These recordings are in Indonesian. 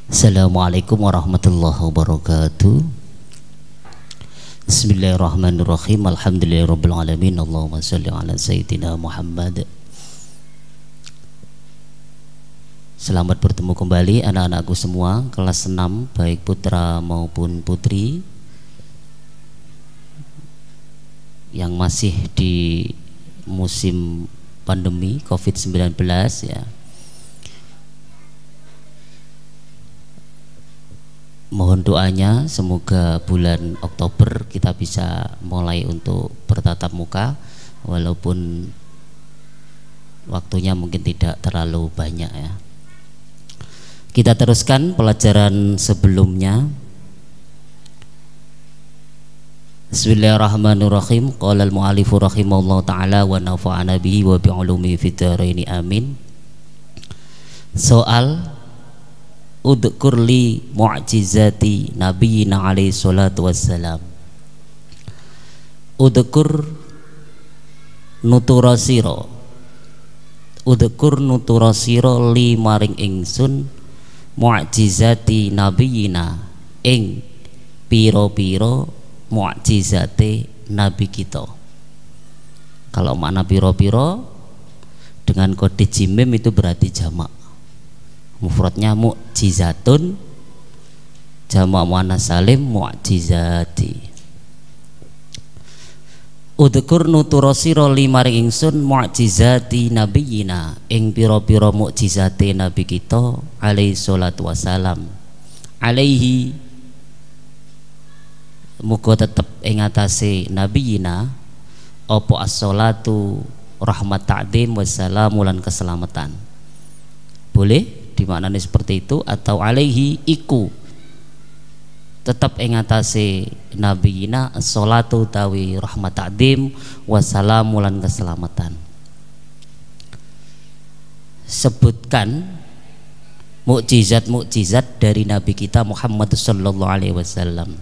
Assalamualaikum warahmatullahi wabarakatuh. Bismillahirrahmanirrahim. Alhamdulillahirabbil alamin. Allahumma shalli ala sayyidina Muhammad. Selamat bertemu kembali anak-anakku semua kelas 6 baik putra maupun putri yang masih di musim pandemi COVID-19 ya. Mohon doanya semoga bulan Oktober kita bisa mulai untuk bertatap muka walaupun waktunya mungkin tidak terlalu banyak ya. Kita teruskan pelajaran sebelumnya. Bismillahirrahmanirrahim. Qala al-mu'allifu rahimahullahu ta'ala wa nafa'ana bihi wa bi'ulumi fid dharain amin. Soal udkur li mu'jizati nabiyina alaihi salatu wassalam. Udkur nuturasiro, udkur nuturasiro li maring ingsun mu'jizati nabiyina ing piro-piro mu'jizate nabi kita. Kalau makna piro-piro dengan kode jimim itu berarti jamak. Mufradnya mu'jizatun, jamak muannas salim mu'jizati. Udkur nuturasira limaring ingsun mu'jizati nabiyina ing pira-pira mu'jizate nabi kita alaihi salatu wassalam. Alaihi muga tetep ing atase nabiyina apa as-salatu rahmat ta'zim wassalamu lan keselamatan. Boleh dimaknani seperti itu atau alaihi iku tetap ing atase nabiyina sholatu tawi rahmat ta'zim wassalamu lan keselamatan. Sebutkan mukjizat-mukjizat dari nabi kita Muhammad sallallahu alaihi wasallam.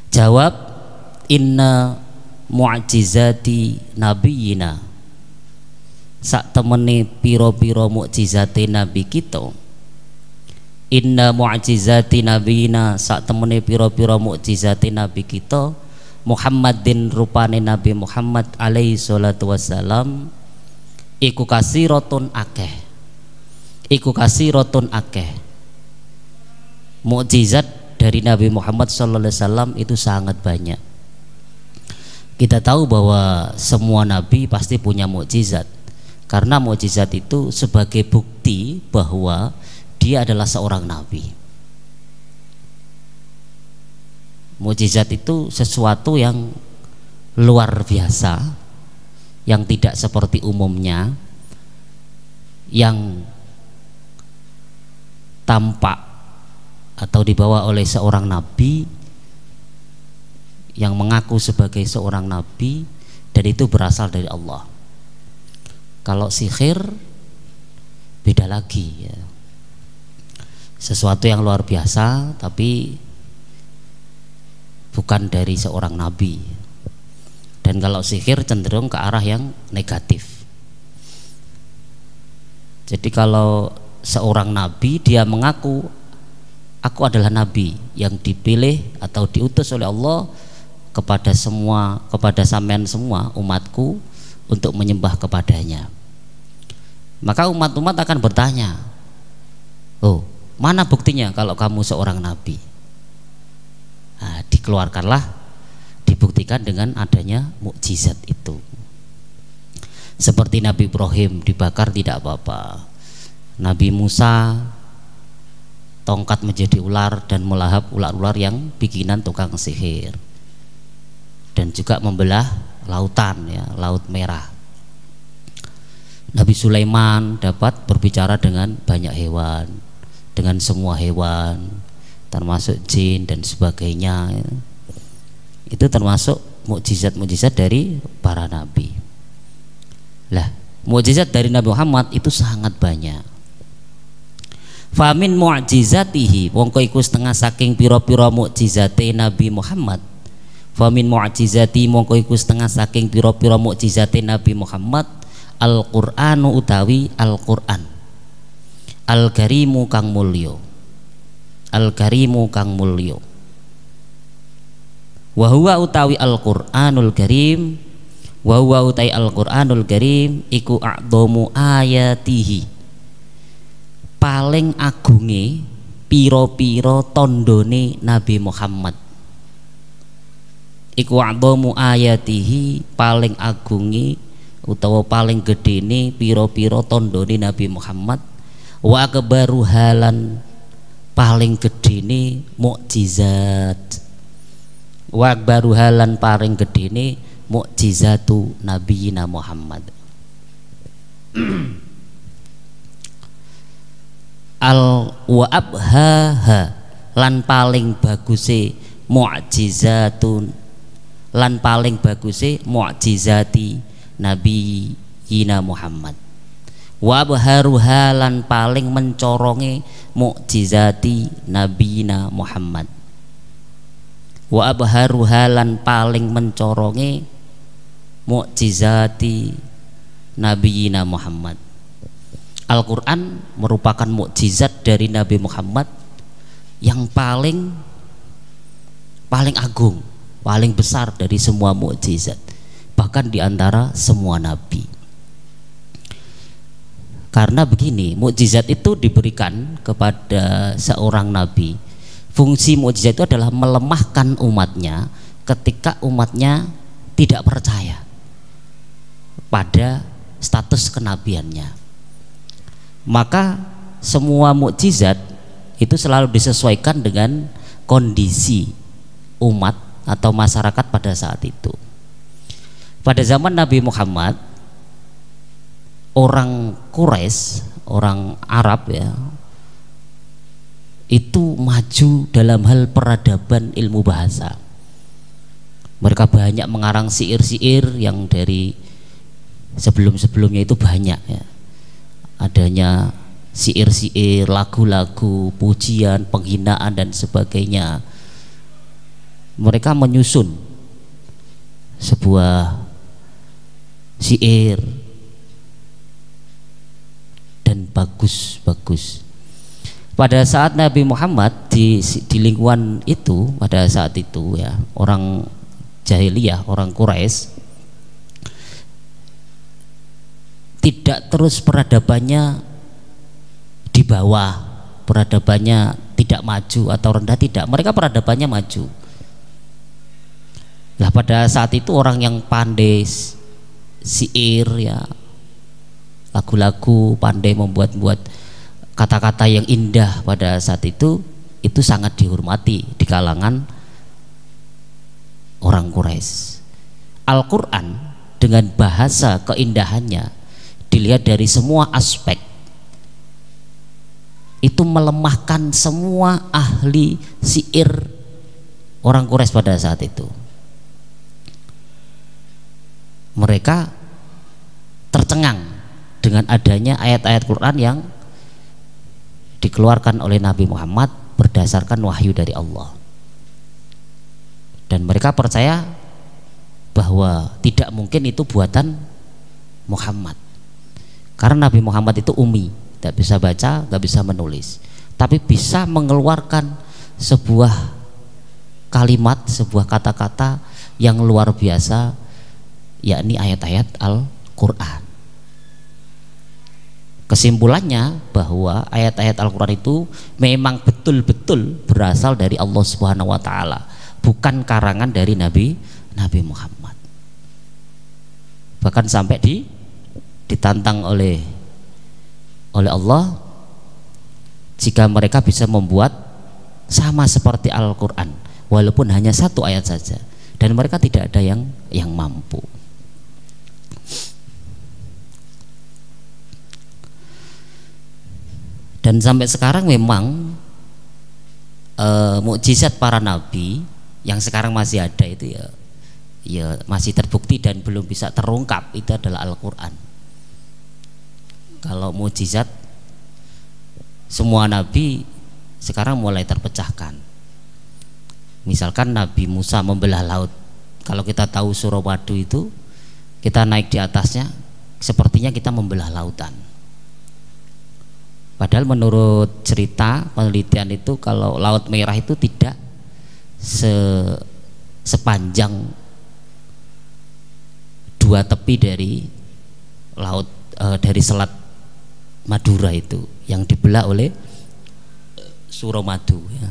Jawab, inna mu'jizati nabiyina, sak temene piro-piro mukjizate nabi kita. Inna mu'jizati nabiyina, sak temene piro-piro mukjizate nabi kita Muhammadin rupane Nabi Muhammad alaihi salatu wassalam iku kasiratun akeh. Iku kasiratun akeh. Mukjizat dari Nabi Muhammad sallallahu alaihi wasallam itu sangat banyak. Kita tahu bahwa semua nabi pasti punya mukjizat. Karena mukjizat itu sebagai bukti bahwa dia adalah seorang nabi. Mukjizat itu sesuatu yang luar biasa, yang tidak seperti umumnya, yang tampak atau dibawa oleh seorang nabi yang mengaku sebagai seorang nabi, dan itu berasal dari Allah. Kalau sihir beda lagi ya. Sesuatu yang luar biasa tapi bukan dari seorang nabi. Dan kalau sihir cenderung ke arah yang negatif. Jadi kalau seorang nabi dia mengaku aku adalah nabi yang dipilih atau diutus oleh Allah kepada sampean semua umatku untuk menyembah kepadanya. Maka umat-umat akan bertanya, oh mana buktinya kalau kamu seorang nabi? Nah, dikeluarkanlah, dibuktikan dengan adanya mukjizat itu. Seperti Nabi Ibrahim dibakar tidak apa-apa, Nabi Musa tongkat menjadi ular dan melahap ular-ular yang bikinan tukang sihir, dan juga membelah lautan ya, Laut Merah. Nabi Sulaiman dapat berbicara dengan banyak hewan, dengan semua hewan, termasuk jin dan sebagainya. Itu termasuk mukjizat-mukjizat dari para nabi. Lah, mukjizat dari Nabi Muhammad itu sangat banyak. Famin mu'jizatihi, wongko iku setengah saking pira-pira mukjizate Nabi Muhammad. Famin mu'jizati, mongko iku setengah saking pira-pira mukjizate Nabi Muhammad Al-Qur'anu utawi Al-Qur'an Al-Karimu kang mulya. al-karimu kang mulya. Wa huwa utawi Al-Qur'anul Karim, wa huwa utawi Al-Qur'anul Karim iku a'dhamu ayatihi, paling agunge pira-pira tandane Nabi Muhammad. Iku a'dhamu ayatihi, paling agunge utawa paling gedene pira-pira tandane Nabi Muhammad. Wa akbaru halan, paling gedene mukjizat. Wa akbaru halan, paling gedene mukjizatu nabiyina Muhammad. Al wa abhaha, lan paling baguse mukjizatun, lan paling baguse mukjizati nabiyina Muhammad. Wa abharuha, lan paling mencoronge mukjizati nabiyina Muhammad. Wa abharuha, lan paling mencoronge mukjizati nabiyina Muhammad. Al-Quran merupakan mukjizat dari Nabi Muhammad yang paling agung, paling besar dari semua mukjizat, bahkan diantara semua nabi. Karena begini, mukjizat itu diberikan kepada seorang nabi. Fungsi mukjizat itu adalah melemahkan umatnya ketika umatnya tidak percaya pada status kenabiannya. Maka semua mukjizat itu selalu disesuaikan dengan kondisi umat atau masyarakat pada saat itu. Pada zaman Nabi Muhammad, orang Quraisy, orang Arab ya, itu maju dalam hal peradaban ilmu bahasa. Mereka banyak mengarang syair-syair yang dari sebelum-sebelumnya itu banyak ya. Adanya syair-syair, lagu-lagu, pujian, penghinaan dan sebagainya. Mereka menyusun sebuah syair dan bagus-bagus. Pada saat Nabi Muhammad di lingkungan itu, pada saat itu ya, orang jahiliyah, orang Quraisy tidak terus peradabannya di bawah, peradabannya tidak maju atau rendah, tidak. Mereka peradabannya maju. Lah pada saat itu orang yang pandai syair ya, lagu-lagu, pandai membuat kata-kata yang indah pada saat itu sangat dihormati di kalangan orang Quraisy. Al-Quran dengan bahasa keindahannya dilihat dari semua aspek itu melemahkan semua ahli syair orang Quraisy pada saat itu. Mereka tercengang dengan adanya ayat-ayat Quran yang dikeluarkan oleh Nabi Muhammad berdasarkan wahyu dari Allah, dan mereka percaya bahwa tidak mungkin itu buatan Muhammad, karena Nabi Muhammad itu ummi, tidak bisa baca, tidak bisa menulis, tapi bisa mengeluarkan sebuah kalimat, sebuah kata-kata yang luar biasa, yakni ayat-ayat Al-Quran. Kesimpulannya bahwa ayat-ayat Al-Quran itu memang betul-betul berasal dari Allah Subhanahu wa Ta'ala, bukan karangan dari Nabi Muhammad. Bahkan sampai ditantang oleh Allah, jika mereka bisa membuat sama seperti Al-Quran walaupun hanya satu ayat saja, dan mereka tidak ada yang mampu. Dan sampai sekarang memang mukjizat para nabi yang sekarang masih ada itu ya masih terbukti dan belum bisa terungkap, itu adalah Al-Quran. Kalau mukjizat semua nabi sekarang mulai terpecahkan. Misalkan Nabi Musa membelah laut, kalau kita tahu surah Wadu itu, kita naik di atasnya sepertinya kita membelah lautan. Padahal menurut cerita penelitian itu kalau Laut Merah itu tidak sepanjang dua tepi dari laut dari Selat Madura itu yang dibelah oleh Suramadu ya.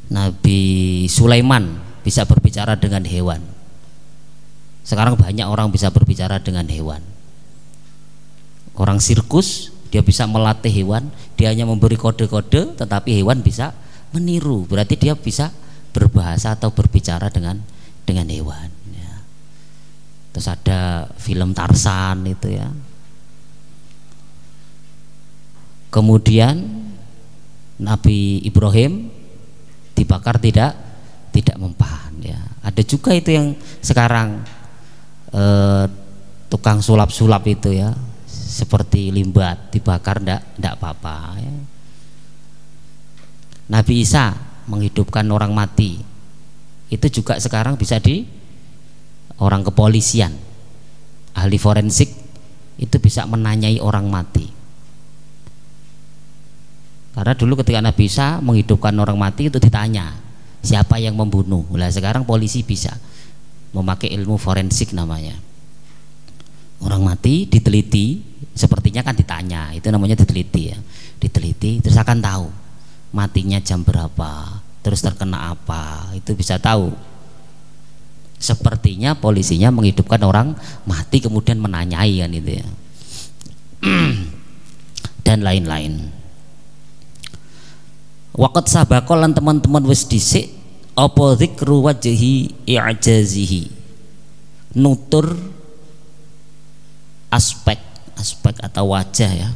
Nabi Sulaiman bisa berbicara dengan hewan. Sekarang banyak orang bisa berbicara dengan hewan. Orang sirkus dia bisa melatih hewan, dia hanya memberi kode-kode tetapi hewan bisa meniru. Berarti dia bisa berbahasa atau berbicara dengan hewan ya. Terus ada film Tarzan itu ya. Kemudian Nabi Ibrahim dibakar tidak mempan ya. Ada juga itu yang sekarang tukang sulap-sulap itu ya, seperti limbat dibakar ndak apa-apa ya. Nabi Isa menghidupkan orang mati itu juga sekarang bisa di orang kepolisian, ahli forensik itu bisa menanyai orang mati. Karena dulu ketika Nabi Isa menghidupkan orang mati itu ditanya siapa yang membunuh. Lah sekarang polisi bisa memakai ilmu forensik namanya. Orang mati diteliti, sepertinya kan ditanya, itu namanya diteliti ya. Diteliti terus akan tahu matinya jam berapa, terus terkena apa, itu bisa tahu. Sepertinya polisinya menghidupkan orang mati kemudian menanyai kan itu ya. Dan lain-lain. Waqat sabakolan teman-teman wis dhisik apa dzikru wajhi i'jazihi, nutur aspek atau wajah ya,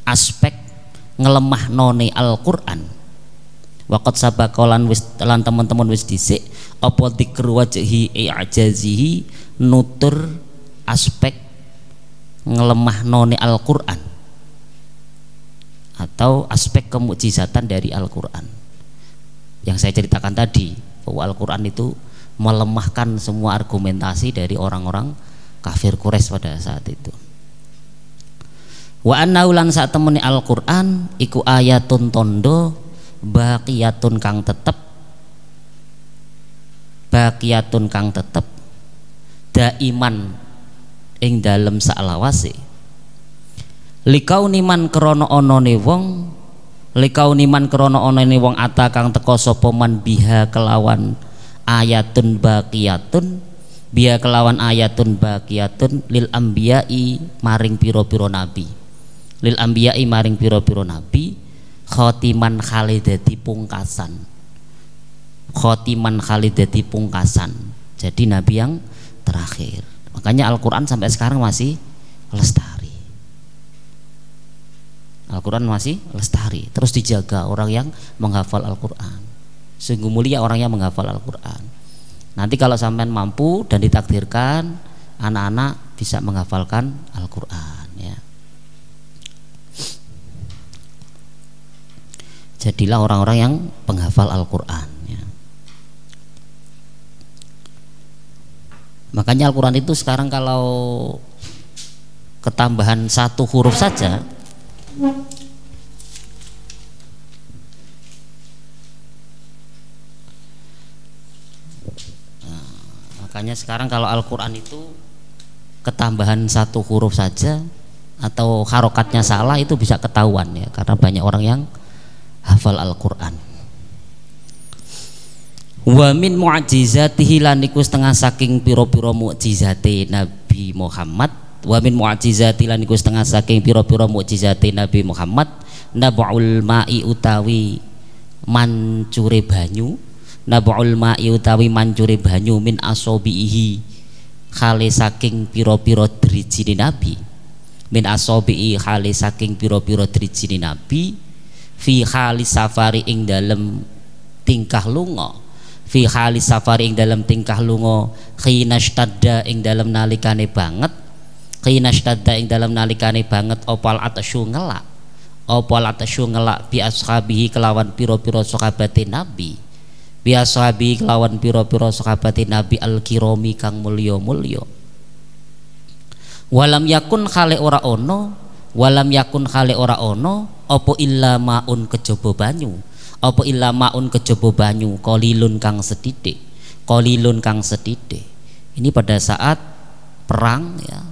aspek ngelemah none Al-Qur'an. Waqat sabakolan wis lan teman-teman wis dhisik apa dzikru wajhi i'jazihi, nutur aspek ngelemah none Al-Qur'an atau aspek kemukjizatan dari Al-Quran yang saya ceritakan tadi, bahwa Al-Quran itu melemahkan semua argumentasi dari orang-orang kafir Quraisy pada saat itu. Wa anna ulan saat temeni Al-Quran iku ayatun tondo baqiyatun kang tetep daiman ing dalem saklawase likauniman krono onone wong ata kang teka sapa man biha kelawan ayatun baqiyatun lil ambiyai maring pira-pira nabi, lil ambiyai maring pira-pira nabi khotiman khalidati pungkasan, jadi nabi yang terakhir. Makanya Al-Quran sampai sekarang masih lestari. Al-Quran masih lestari, terus dijaga orang yang menghafal Al-Quran. Sungguh mulia orang yang menghafal Al-Quran. Nanti kalau sampean mampu dan ditakdirkan, anak-anak bisa menghafalkan Al-Quran ya. Jadilah orang-orang yang penghafal Al-Quran ya. Makanya Al-Quran itu sekarang kalau ketambahan satu huruf saja makanya sekarang kalau Al-Quran itu ketambahan satu huruf saja atau harokatnya salah itu bisa ketahuan ya, karena banyak orang yang hafal Al-Quran. Wa min mu'jizatihi lan iku setengah saking pira-pira mukjizate Nabi Muhammad. Wa min mu'jizati lan iku setengah saking pira-pira mukjizate Nabi Muhammad nab'ul ma'i utawi mancure banyu, nab'ul ma'i utawi mancure banyu min asobihi khale saking pira-pira drijine Nabi, min asobihi khale saking pira-pira drijine Nabi fi khali safari ing dalem tingkah lunga, fi khali safari ing dalem tingkah lunga khinastadda ing dalem nalikane banget, khinastadda ing dalem nalikane banget opal atasyu ngelak bi ashabihi kelawan pira-pira sahabate Nabi, bi ashabihi kelawan pira-pira sahabate Nabi al-kirami kang mulya-mulya. Walam yakun khale ora ono walam yakun khale ora ono apa illa maun kejaba banyu, apa illa maun kejaba banyu qalilun kang sethithik, qalilun kang sethithik. Ini pada saat perang ya,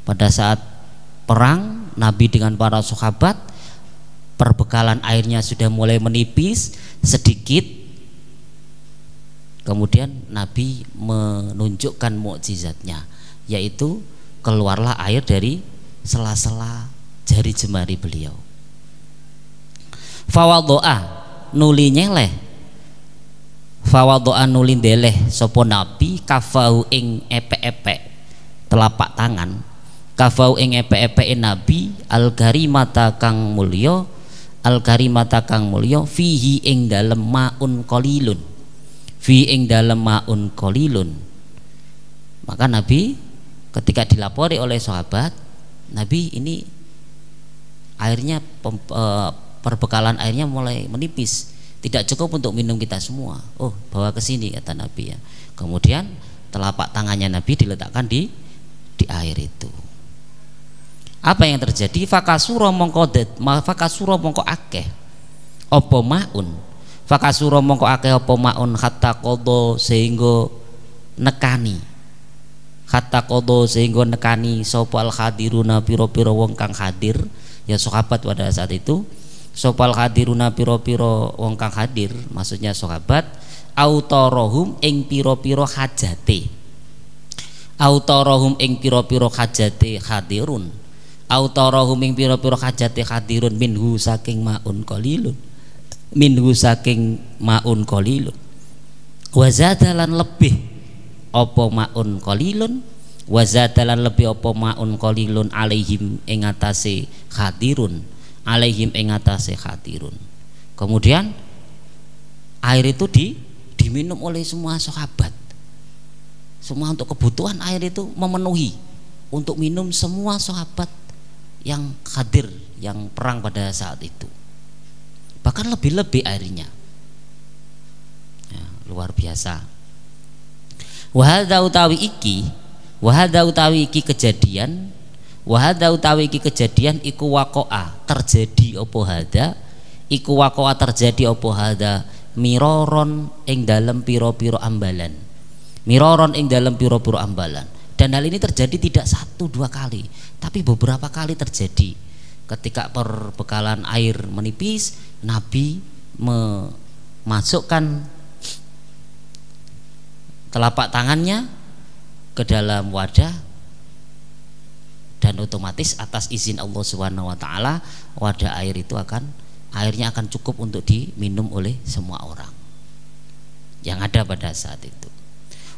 pada saat perang Nabi dengan para sahabat, perbekalan airnya sudah mulai menipis sedikit. Kemudian Nabi menunjukkan mukjizatnya, yaitu keluarlah air dari sela-sela jari jemari beliau. Fawadho'a nuli nyeleh, fawadho'a nuli ndeleh sapa Nabi kafau ing epek-epek telapak tangan, kafau ing epek-epeke Nabi al-karimata kang mulya, al-karimata kang mulya fihi ing dalem maun qalilun, fi ing dalem maun qalilun. Maka Nabi ketika dilapori oleh sahabat, Nabi ini airnya perbekalan airnya mulai menipis, tidak cukup untuk minum kita semua. Oh, bawa ke sini kata Nabi ya. Kemudian telapak tangannya Nabi diletakkan di air itu. Apa yang terjadi? Fakasura mongko akeh apa maun, fakasura mongko akeh apa maun hatta qada sehingga nekani, hatta qada sehingga nekani sapa al hadiruna pira-pira wong kang hadir ya sahabat pada saat itu, sapa al hadiruna pira-pira wong kang hadir maksudnya sahabat, autarahum ing pira-pira hajate, autarahum ing pira-pira hajate hadirun, autarahum ing pira-pira hajate hadirun minhu saking maun qalilun, minhu saking maun qalilun, wa zadalan lebih apa maun qalilun, wa zadalan lebih apa maun qalilun alaihim ing atase hadirun, alaihim ing atase hadirun. Kemudian air itu diminum oleh semua sahabat. Semua untuk kebutuhan air itu memenuhi untuk minum semua sahabat yang hadir, yang perang pada saat itu. Bahkan lebih-lebih airnya ya, luar biasa. Wahada utawi iki kejadian, wahada utawi iki kejadian iku waqa'a terjadi apa hada, iku waqa'a terjadi apa hada miroron ing dalam piro-piro ambalan, miroron ing dalam piro-piro ambalan. Dan hal ini terjadi tidak 1-2 kali, tapi beberapa kali terjadi. Ketika perbekalan air menipis, Nabi memasukkan telapak tangannya ke dalam wadah, dan otomatis atas izin Allah Subhanahu wa taala wadah air itu airnya akan cukup untuk diminum oleh semua orang yang ada pada saat itu.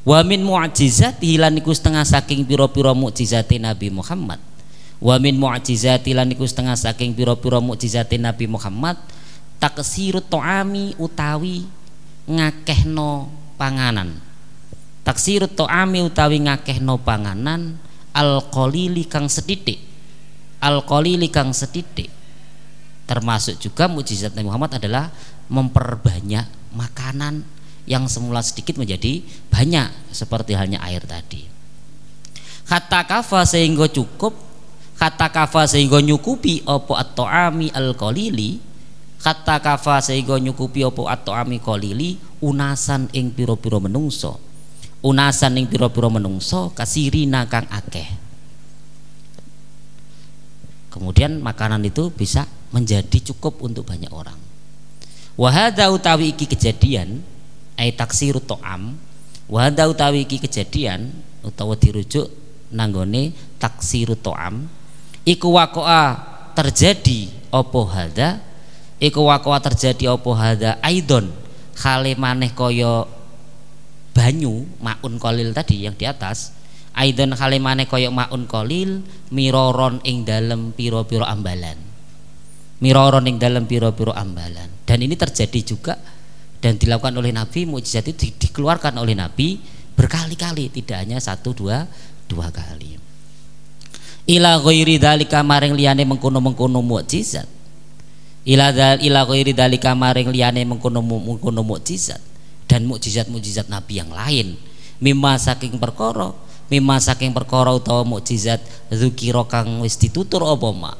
Wa min mu'jizati lan iku setengah saking pira-pira mukjizate Nabi Muhammad. Wa min mu'jizati lan iku setengah saking pira-pira mukjizate Nabi Muhammad taksirut ta'ami utawi ngakehno panganan. Taksirut ta'ami utawi ngakehno panganan al-qalili kang sethithik. Al-qalili kang sethithik. Termasuk juga mukjizat Nabi Muhammad adalah memperbanyak makanan yang semula sedikit menjadi banyak, seperti halnya air tadi. Hatta kafa sehingga cukup, hatta kafa sehingga nyukupi opo at-ta'ami al-qalili, hatta kafa sehingga nyukupi opo at-ta'ami qalili unasan ing pira-pira menungso, unasan ing pira-pira menungso kasirina kang akeh. Kemudian makanan itu bisa menjadi cukup untuk banyak orang. Wa hadza utawi iki kejadian ai taksiru ta'am, wa hadza utawi iki kejadian utawa dirujuk nanggone taksiru ta'am iku waqa'a terjadi apa hadza, iku waqa'a terjadi apa hadza aidon khale maneh kaya banyu maun qalil tadi yang di atas, aidon khale maneh kaya maun qalil miroron ing dalem pira-pira ambalan, miroron ing dalem pira-pira ambalan. Dan ini terjadi juga dan dilakukan oleh Nabi. Mukjizat itu dikeluarkan oleh Nabi berkali-kali, tidak hanya 1-2 kali. Ila ghairi dzalika maring liyane mengkono-mengkono mukjizat, ila ghairi dzalika maring liyane mengkono mukjizat dan mukjizat-mukjizat Nabi yang lain, mimma saking perkara mimma saking perkara utawa mukjizat dzukira kang wis ditutur apa ma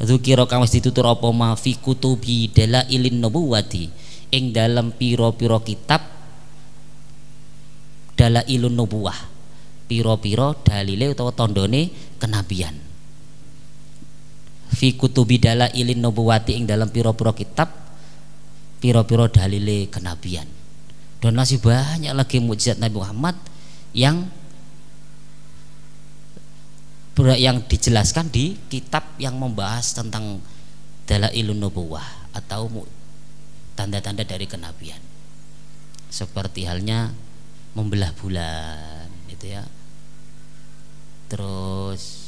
dzukira kang wis ditutur apa ma fi kutubi dalailin nubuwati ing dalem pira-pira kitab dalailun nubuwah pira-pira dalile utawa tandane kenabian fi kutubi dalailin nubuwati ing dalam pira-pira kitab pira-pira dalile kenabian. Dan masih banyak lagi mukjizat Nabi Muhammad yang dijelaskan di kitab yang membahas tentang dalailun nubuwah atau tanda-tanda dari kenabian. Seperti halnya membelah bulan gitu ya. Terus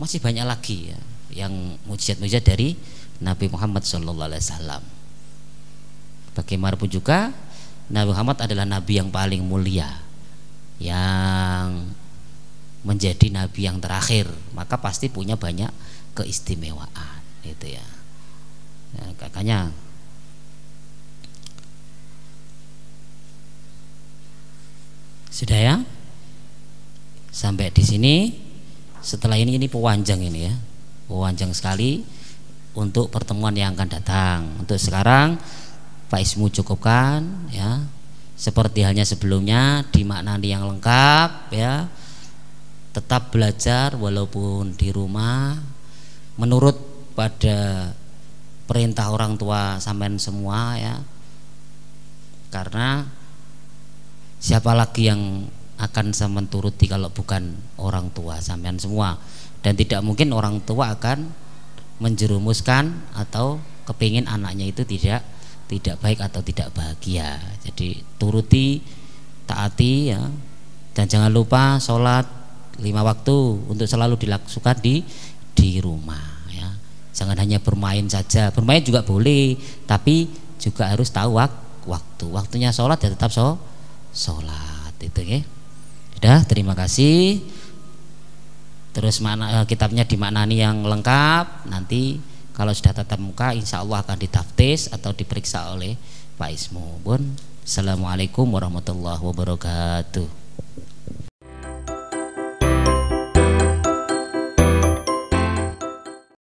masih banyak lagi ya yang mukjizat-mukjizat dari Nabi Muhammad SAW. Bagaimanapun juga Nabi Muhammad adalah Nabi yang paling mulia, yang menjadi Nabi yang terakhir, maka pasti punya banyak keistimewaan itu ya. Makanya sudah ya sampai di sini. Setelah ini pewanjang ini ya, pewanjang sekali untuk pertemuan yang akan datang. Untuk sekarang Pak Ismu cukupkan ya, seperti halnya sebelumnya dimaknani yang lengkap ya. Tetap belajar walaupun di rumah menurut pada perintah orang tua sampean semua ya, karena siapa lagi yang akan sampean turuti kalau bukan orang tua sampean semua, dan tidak mungkin orang tua akan menjerumuskan atau kepingin anaknya itu tidak baik atau tidak bahagia. Jadi turuti, taati ya, dan jangan lupa sholat 5 waktu untuk selalu dilakukan di rumah ya. Jangan hanya bermain saja, bermain juga boleh, tapi juga harus tahu waktunya sholat ya, tetap sholat itu ya. Sudah, terima kasih. Terus kitabnya dimaknani yang lengkap. Nanti kalau sudah tatap muka insya Allah akan ditaftis atau diperiksa oleh Pak Ismu. Assalamualaikum warahmatullahi wabarakatuh.